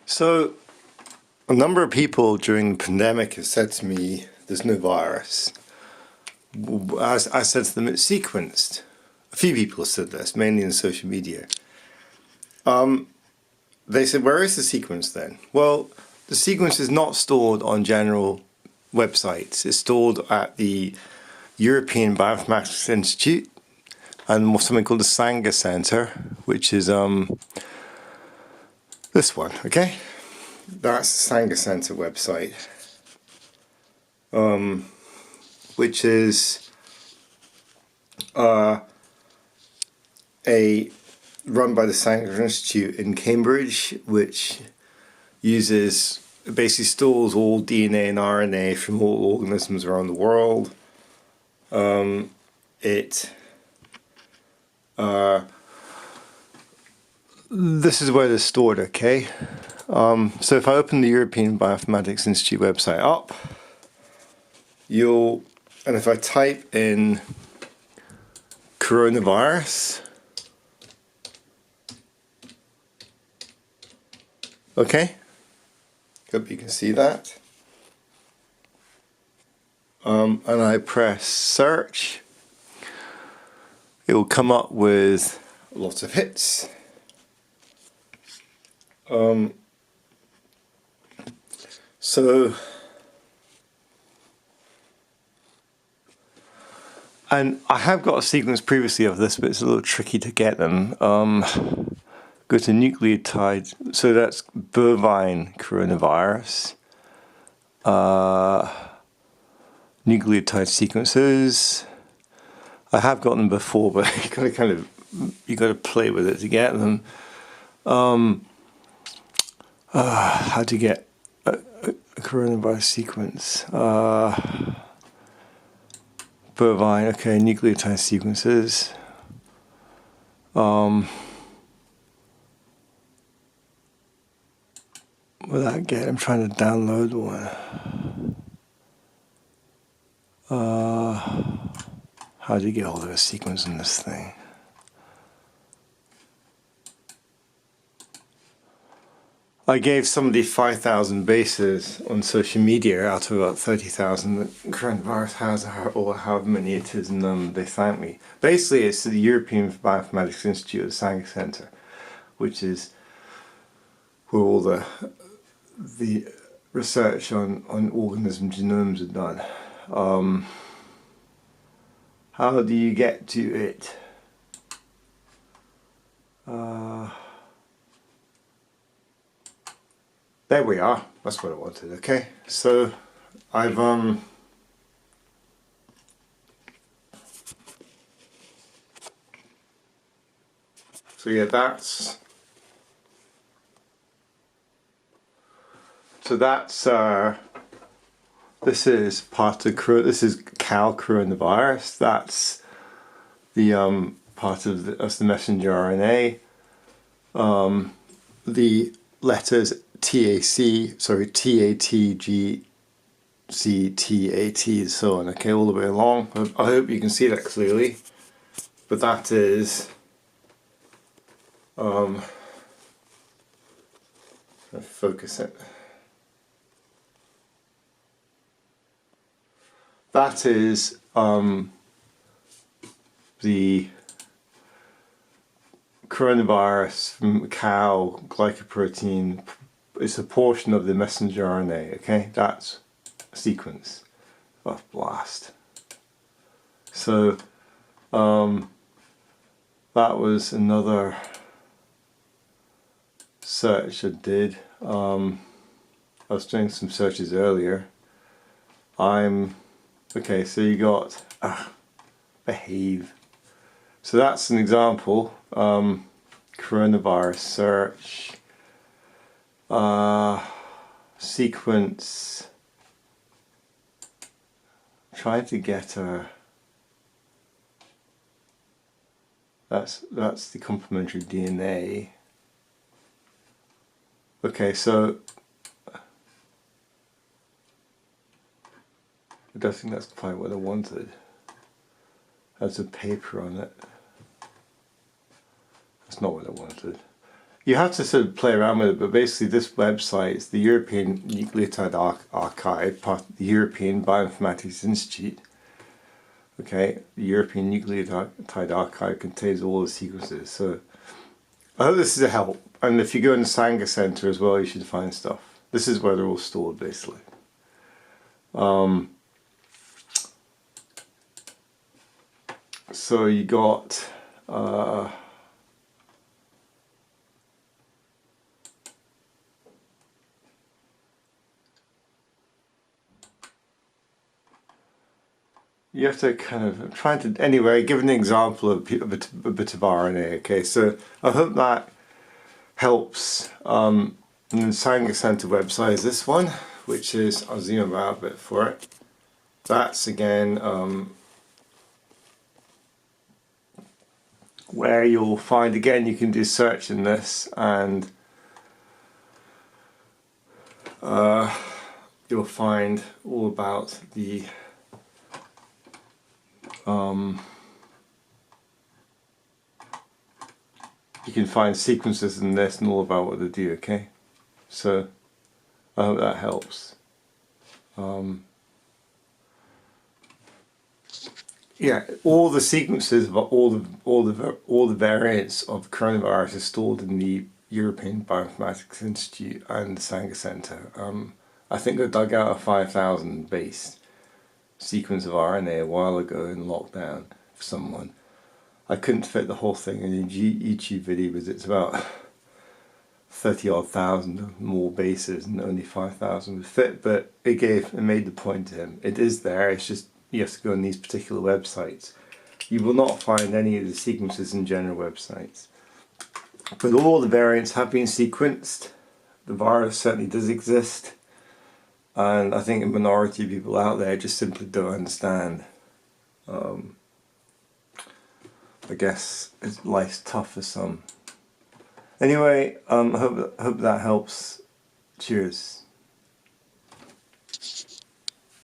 So, a number of people during the pandemic have said to me, there's no virus. I said to them, it's sequenced. A few people have said this, mainly in social media. They said, where is the sequence then? Well, the sequence is not stored on general websites. It's stored at the European Bioinformatics Institute and something called the Sanger Center, which is this one, okay? That's the Sanger Center website, which is run by the Sanger Institute in Cambridge, which basically stores all DNA and RNA from all organisms around the world. This is where they're stored, okay? So if I open the European Bioinformatics Institute website up, and if I type in coronavirus, okay, hope you can see that, and I press search, it will come up with lots of hits. And I have got a sequence previously of this, but it's a little tricky to get them. Go to nucleotide, so that's bovine coronavirus. Nucleotide sequences. I have gotten them before, but you got to play with it to get them. How to get a coronavirus sequence? Bovine, okay, nucleotide sequences. Without I'm trying to download one. How do you get hold of a sequence in this thing? I gave somebody 5,000 bases on social media out of about 30,000 that coronavirus has, or however many it is, and they thanked me. Basically, it's the European Bioinformatics Institute at the Sanger Center, which is where all the research on organism genomes are done. How do you get to it? There we are. That's what I wanted. Okay, so I've so yeah, this is part of this is cow coronavirus. That's the part of that's the messenger RNA. The letters TATGCTAT, so on, okay, all the way along. I hope you can see that clearly, but that is focus it. That is the coronavirus from cow glycoprotein. It's a portion of the messenger RNA, okay? That's a sequence of blast. So that was another search I did. I was doing some searches earlier. Okay, so you got behave. So that's an example. Coronavirus search. Sequence. Try to get a. That's the complementary DNA. Okay, so I don't think that's quite what I wanted. Has a paper on it. That's not what I wanted. you have to sort of play around with it, but basically this website is the European Nucleotide Archive, part of the European Bioinformatics Institute. Okay, the European Nucleotide Archive contains all the sequences. So I hope this is a help. And if you go in the Sanger Center as well, you should find stuff. This is where they're all stored, basically. So you got you have to kind of try to, anyway, give an example of a bit of RNA. Okay, so I hope that helps. And the Sanger Center website is this one, which is, I'll zoom out a bit for it. That's again where you'll find, again, you can do search in this, and you'll find all about the you can find sequences in this and all about what they do. Okay, so I hope that helps. Yeah, all the sequences of all the variants of coronavirus are stored in the European Bioinformatics Institute and the Sanger Center. I think they dug out a 5,000 base sequence of RNA a while ago in lockdown for someone. I couldn't fit the whole thing in a YouTube video because it's about 30-odd thousand more bases and only 5,000 would fit, but it made the point to him. It is there, it's just you have to go on these particular websites. You will not find any of the sequences in general websites. But all the variants have been sequenced. The virus certainly does exist. And I think a minority of people out there just simply don't understand. I guess life's tough for some. Anyway, I hope that helps. Cheers.